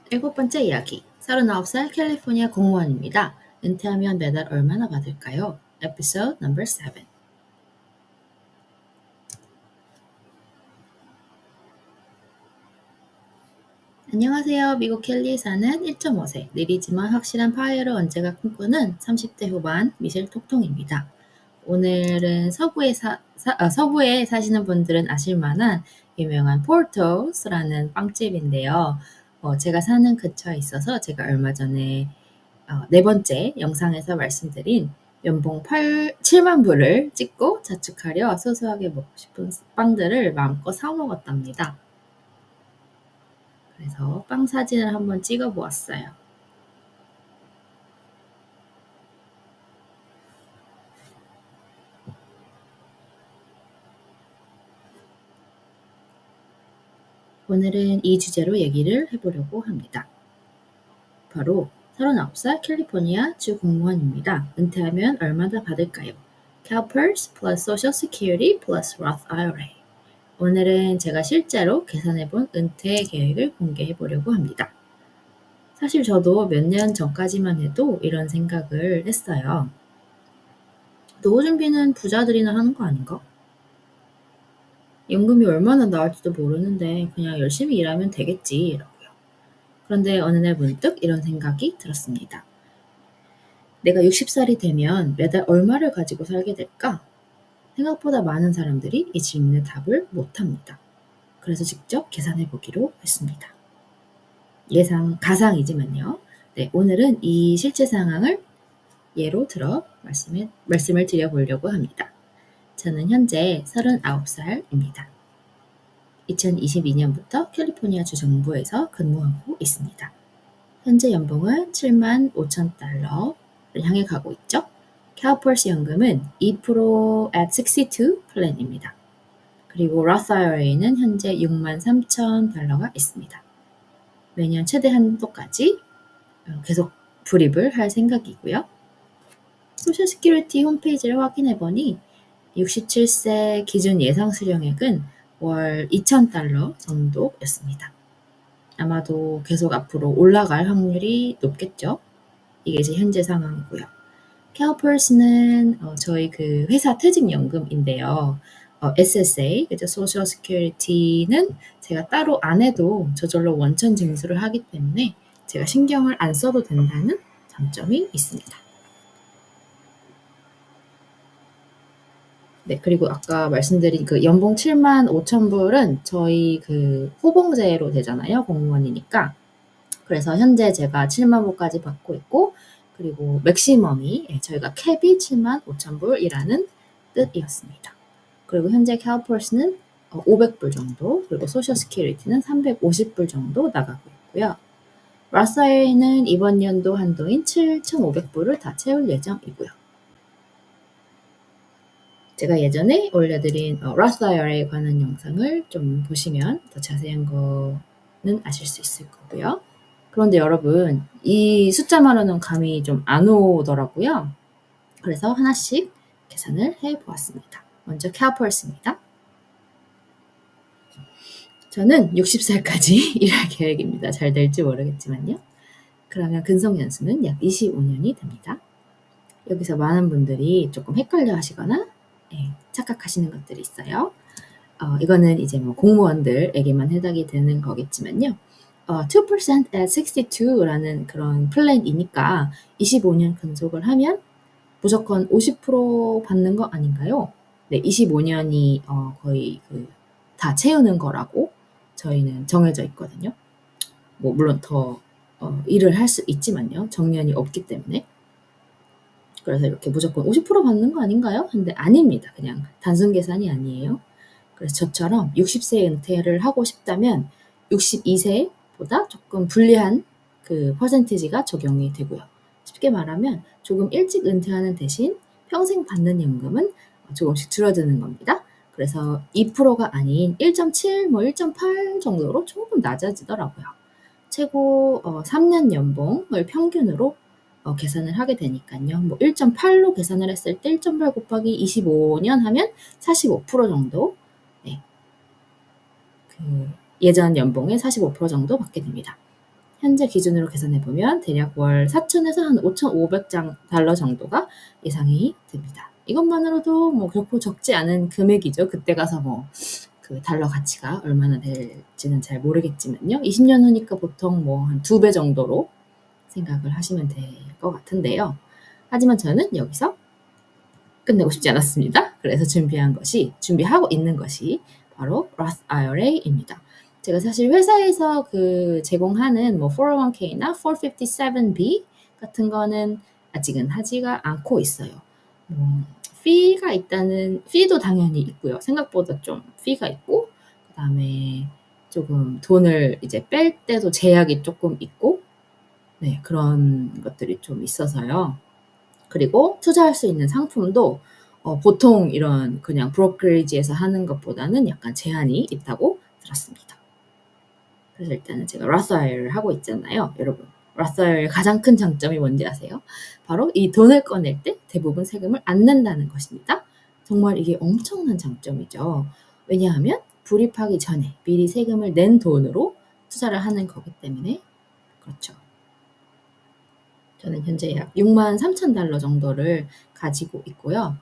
7번째 이야기. 39살 캘리포니아 공무원입니다. 은퇴하면 매달 얼마나 받을까요? Episode number 7. 안녕하세요. 미국 캘리에 사는 1.5세, 느리지만 확실한 파이어를 언제가 꿈꾸는 30대 후반 미셸 톡통입니다. 오늘은 서부에 사시는 분들은 아실만한 유명한 포르토스라는 빵집인데요. 제가 사는 근처에 있어서 제가 얼마 전에 네 번째 영상에서 말씀드린 연봉 7만 불을 찍고 자축하려 소소하게 먹고 싶은 빵들을 마음껏 사 먹었답니다. 그래서 빵 사진을 한번 찍어 보았어요. 오늘은 이 주제로 얘기를 해보려고 합니다. 바로 39살 캘리포니아 주 공무원입니다. 은퇴하면 얼마나 받을까요? CalPERS plus Social Security plus Roth IRA. 오늘은 제가 실제로 계산해본 은퇴 계획을 공개해보려고 합니다. 사실 저도 몇 년 전까지만 해도 이런 생각을 했어요. 노후 준비는 부자들이나 하는 거 아닌가? 연금이 얼마나 나올지도 모르는데 그냥 열심히 일하면 되겠지라고요. 그런데 어느 날 문득 이런 생각이 들었습니다. 내가 60살이 되면 매달 얼마를 가지고 살게 될까? 생각보다 많은 사람들이 이 질문에 답을 못합니다. 그래서 직접 계산해 보기로 했습니다. 가상이지만요. 네, 오늘은 이 실제 상황을 예로 들어 말씀을 드려보려고 합니다. 저는 현재 39살입니다. 2022년부터 캘리포니아 주 정부에서 근무하고 있습니다. 현재 연봉은 7만 5천 달러를 향해 가고 있죠. CalPERS 연금은 2% at 62 플랜입니다. 그리고 Roth IRA는 현재 6만 3천 달러가 있습니다. 매년 최대 한도까지 계속 불입을 할 생각이고요. 소셜 시큐리티 홈페이지를 확인해보니 67세 기준 예상 수령액은 월 2,000달러 정도였습니다. 아마도 계속 앞으로 올라갈 확률이 높겠죠. 이게 제 현재 상황이고요. CalPERS는 저희 그 회사 퇴직연금인데요. SSA, 그죠? Social Security는 제가 따로 안 해도 저절로 원천 징수를 하기 때문에 제가 신경을 안 써도 된다는 장점이 있습니다. 네, 그리고 아까 말씀드린 그 연봉 7만 5천 불은 저희 그 호봉제로 되잖아요. 공무원이니까. 그래서 현재 제가 7만 불까지 받고 있고, 그리고 맥시멈이 저희가 캡이 7만 5천 불이라는 뜻이었습니다. 그리고 현재 CalPERS는 500불 정도, 그리고 소셜 시큐리티는 350불 정도 나가고 있고요. Roth IRA는 이번 연도 한도인 7,500불을 다 채울 예정이고요. 제가 예전에 올려드린 Roth IRA에 관한 영상을 좀 보시면 더 자세한 거는 아실 수 있을 거고요. 그런데 여러분, 이 숫자만으로는 감이 좀 안 오더라고요. 그래서 하나씩 계산을 해보았습니다. 먼저 CalPERS입니다. 저는 60살까지 일할 계획입니다. 잘 될지 모르겠지만요. 그러면 근속연수는 약 25년이 됩니다. 여기서 많은 분들이 조금 헷갈려 하시거나 착각하시는 것들이 있어요. 이거는 이제 뭐 공무원들에게만 해당이 되는 거겠지만요. 2% at 62라는 그런 플랜이니까 25년 근속을 하면 무조건 50% 받는 거 아닌가요? 네, 25년이 거의 다 채우는 거라고 저희는 정해져 있거든요. 뭐 물론 더 일을 할 수 있지만요. 정년이 없기 때문에. 그래서 이렇게 무조건 50% 받는 거 아닌가요? 근데 아닙니다. 그냥 단순 계산이 아니에요. 그래서 저처럼 60세 은퇴를 하고 싶다면 62세보다 조금 불리한 그 퍼센티지가 적용이 되고요. 쉽게 말하면 조금 일찍 은퇴하는 대신 평생 받는 연금은 조금씩 줄어드는 겁니다. 그래서 2%가 아닌 1.7, 뭐 1.8 정도로 조금 낮아지더라고요. 최고 3년 연봉을 평균으로 계산을 하게 되니까요. 뭐 1.8로 계산을 했을 때 1.8 곱하기 25년 하면 45% 정도 네. 그 예전 연봉의 45% 정도 받게 됩니다. 현재 기준으로 계산해 보면 대략 월 4,000에서 한 5,500달러 정도가 예상이 됩니다. 이것만으로도 뭐 결코 적지 않은 금액이죠. 그때 가서 뭐 그 달러 가치가 얼마나 될지는 잘 모르겠지만요. 20년 후니까 보통 뭐 한 2배 정도로 생각을 하시면 될 것 같은데요. 하지만 저는 여기서 끝내고 싶지 않았습니다. 그래서 준비하고 있는 것이 바로 Roth IRA입니다. 제가 사실 회사에서 그 제공하는 뭐 401k나 457b 같은 거는 아직은 하지가 않고 있어요. fee도 당연히 있고요. 생각보다 좀 fee가 있고, 그 다음에 조금 돈을 이제 뺄 때도 제약이 조금 있고, 네, 그런 것들이 좀 있어서요. 그리고 투자할 수 있는 상품도 보통 이런 그냥 브로커리지에서 하는 것보다는 약간 제한이 있다고 들었습니다. 그래서 일단은 제가 Roth IRA를 하고 있잖아요. 여러분, Roth IRA의 가장 큰 장점이 뭔지 아세요? 바로 이 돈을 꺼낼 때 대부분 세금을 안 낸다는 것입니다. 정말 이게 엄청난 장점이죠. 왜냐하면 불입하기 전에 미리 세금을 낸 돈으로 투자를 하는 거기 때문에 그렇죠. 저는 현재 약 63,000달러 정도를 가지고 있고요.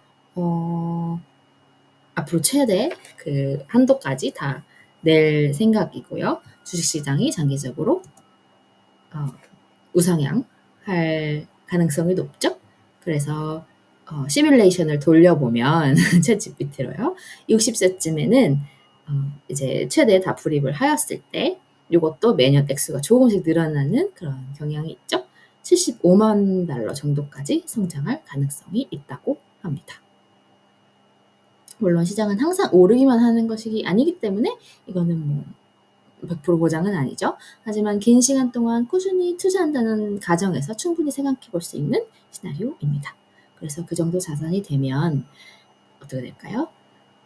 앞으로 최대 그 한도까지 다 낼 생각이고요. 주식시장이 장기적으로 우상향할 가능성이 높죠. 그래서 시뮬레이션을 돌려보면 챗GPT로요. 60세쯤에는 이제 최대 다 불입을 하였을 때 이것도 매년 액수가 조금씩 늘어나는 그런 경향이 있죠. 75만 달러 정도까지 성장할 가능성이 있다고 합니다. 물론 시장은 항상 오르기만 하는 것이 아니기 때문에 이거는 뭐 100% 보장은 아니죠. 하지만 긴 시간 동안 꾸준히 투자한다는 가정에서 충분히 생각해 볼 수 있는 시나리오입니다. 그래서 그 정도 자산이 되면 어떻게 될까요?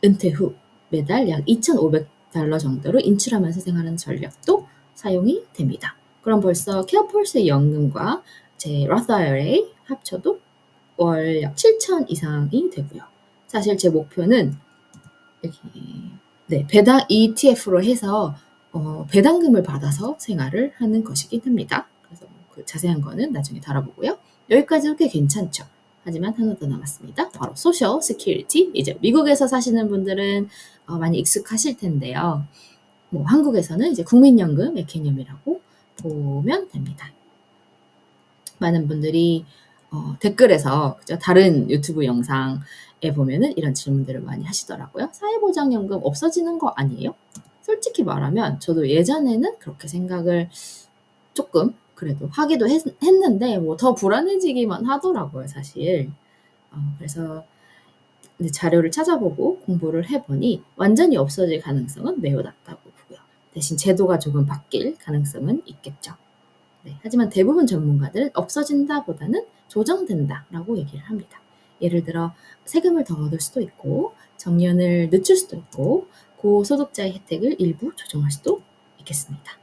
은퇴 후 매달 약 2,500달러 정도로 인출하면서 생활하는 전략도 사용이 됩니다. 그럼 벌써 케어펄스 연금과 제 Roth IRA 합쳐도 월 약 7,000 이상이 되고요. 사실 제 목표는 여기 배당 ETF로 해서 배당금을 받아서 생활을 하는 것이긴 합니다. 그래서 그 자세한 거는 나중에 다뤄보고요. 여기까지도 꽤 괜찮죠. 하지만 하나 더 남았습니다. 바로 소셜 시큐리티. 이제 미국에서 사시는 분들은 많이 익숙하실 텐데요. 뭐 한국에서는 이제 국민연금의 개념이라고 보면 됩니다. 많은 분들이 댓글에서 그죠? 다른 유튜브 영상에 보면은 이런 질문들을 많이 하시더라고요. 사회보장연금 없어지는 거 아니에요? 솔직히 말하면 저도 예전에는 그렇게 생각을 조금 그래도 하기도 했는데 뭐 더 불안해지기만 하더라고요, 사실. 그래서 자료를 찾아보고 공부를 해보니 완전히 없어질 가능성은 매우 낮다고 보고요. 대신 제도가 조금 바뀔 가능성은 있겠죠. 네, 하지만 대부분 전문가들은 없어진다보다는 조정된다라고 얘기를 합니다. 예를 들어 세금을 더 얻을 수도 있고 정년을 늦출 수도 있고 고소득자의 혜택을 일부 조정할 수도 있겠습니다.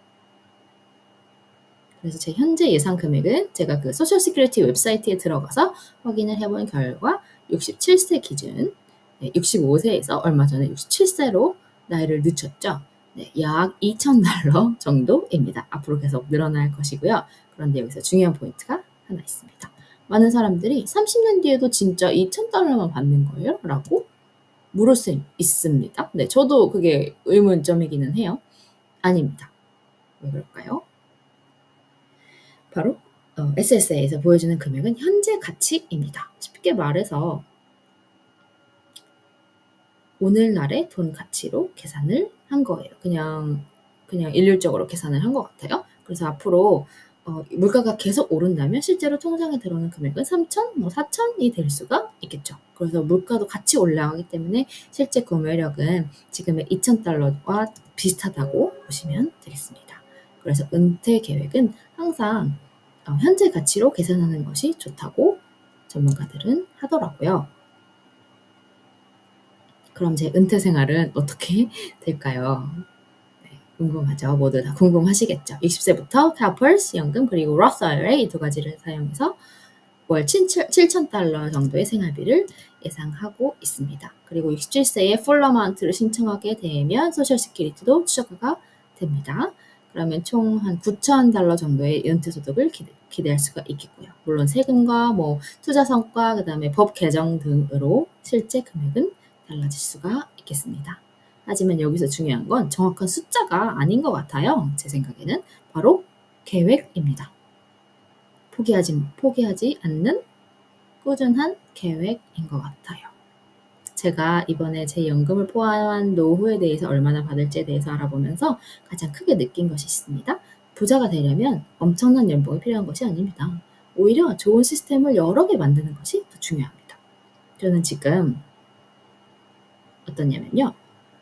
그래서 제 현재 예상 금액은 제가 그 소셜 시큐리티 웹사이트에 들어가서 확인을 해본 결과 67세 기준 65세에서 얼마 전에 67세로 나이를 늦췄죠. 네, 약 2,000달러 정도입니다. 앞으로 계속 늘어날 것이고요. 그런데 여기서 중요한 포인트가 하나 있습니다. 많은 사람들이 30년 뒤에도 진짜 2,000달러만 받는 거예요? 라고 물을 수 있습니다. 네, 저도 그게 의문점이기는 해요. 아닙니다. 왜 그럴까요? 바로 SSA에서 보여주는 금액은 현재 가치입니다. 쉽게 말해서 오늘날의 돈 가치로 계산을 한 거예요. 그냥 일률적으로 계산을 한 것 같아요. 그래서 앞으로 물가가 계속 오른다면 실제로 통장에 들어오는 금액은 3,000, 4,000이 될 수가 있겠죠. 그래서 물가도 같이 올라가기 때문에 실제 구매력은 지금의 2,000달러와 비슷하다고 보시면 되겠습니다. 그래서 은퇴 계획은 항상 현재 가치로 계산하는 것이 좋다고 전문가들은 하더라고요. 그럼 제 은퇴 생활은 어떻게 될까요? 네, 궁금하죠? 모두 다 궁금하시겠죠? 60세부터 CalPERS 연금 그리고 Roth IRA 이 두 가지를 사용해서 월 7,000달러 정도의 생활비를 예상하고 있습니다. 그리고 67세에 풀 어마운트를 신청하게 되면 소셜 시큐리티도 추가가 됩니다. 그러면 총 한 $9,000 정도의 은퇴소득을 기대할 수가 있겠고요. 물론 세금과 뭐 투자 성과, 그다음에 법 개정 등으로 실제 금액은 달라질 수가 있겠습니다. 하지만 여기서 중요한 건 정확한 숫자가 아닌 것 같아요. 제 생각에는 바로 계획입니다. 포기하지 않는 꾸준한 계획인 것 같아요. 제가 이번에 제 연금을 포함한 노후에 대해서 얼마나 받을지에 대해서 알아보면서 가장 크게 느낀 것이 있습니다. 부자가 되려면 엄청난 연봉이 필요한 것이 아닙니다. 오히려 좋은 시스템을 여러 개 만드는 것이 더 중요합니다. 저는 지금 어떠냐면요.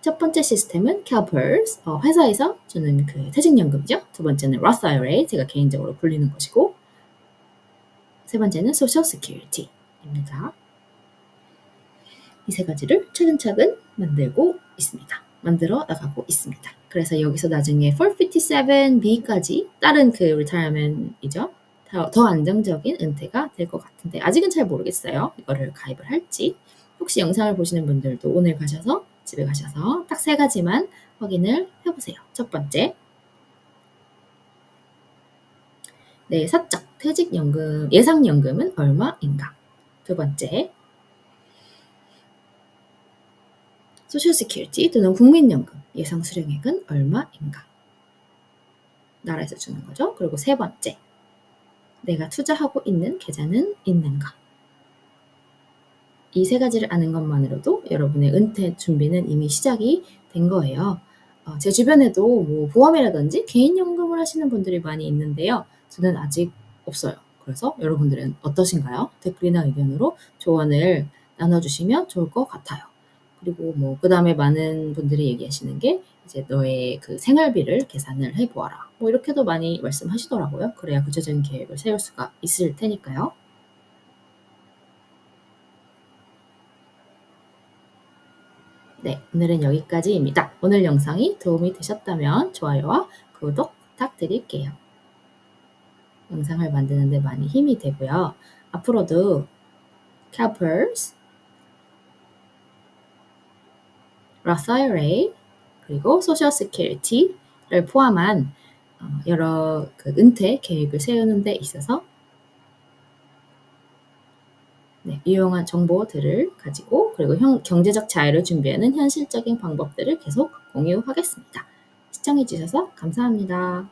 첫 번째 시스템은 CalPERS, 회사에서 주는 그 퇴직연금이죠. 두 번째는 Roth IRA, 제가 개인적으로 굴리는 것이고, 세 번째는 Social Security입니다. 이 세 가지를 차근차근 만들어 나가고 있습니다. 그래서 여기서 나중에 457B까지 다른 그 retirement이죠. 더 안정적인 은퇴가 될 것 같은데 아직은 잘 모르겠어요. 이거를 가입을 할지. 혹시 영상을 보시는 분들도 오늘 집에 가셔서 딱 세 가지만 확인을 해보세요. 첫 번째, 내 사적 퇴직연금, 예상연금은 얼마인가? 두 번째, 소셜 시큐리티 또는 국민연금 예상 수령액은 얼마인가? 나라에서 주는 거죠. 그리고 세 번째, 내가 투자하고 있는 계좌는 있는가? 이 세 가지를 아는 것만으로도 여러분의 은퇴 준비는 이미 시작이 된 거예요. 제 주변에도 뭐 보험이라든지 개인연금을 하시는 분들이 많이 있는데요. 저는 아직 없어요. 그래서 여러분들은 어떠신가요? 댓글이나 의견으로 조언을 나눠주시면 좋을 것 같아요. 그리고 뭐 그다음에 많은 분들이 얘기하시는 게 이제 너의 그 생활비를 계산을 해보아라. 뭐 이렇게도 많이 말씀하시더라고요. 그래야 구체적인 계획을 세울 수가 있을 테니까요. 네, 오늘은 여기까지입니다. 오늘 영상이 도움이 되셨다면 좋아요와 구독 부탁드릴게요. 영상을 만드는 데 많이 힘이 되고요. 앞으로도 CalPERS, Roth IRA, 그리고 Social Security를 포함한 여러 그 은퇴 계획을 세우는 데 있어서 유용한 정보들을 가지고 그리고 경제적 자유를 준비하는 현실적인 방법들을 계속 공유하겠습니다. 시청해주셔서 감사합니다.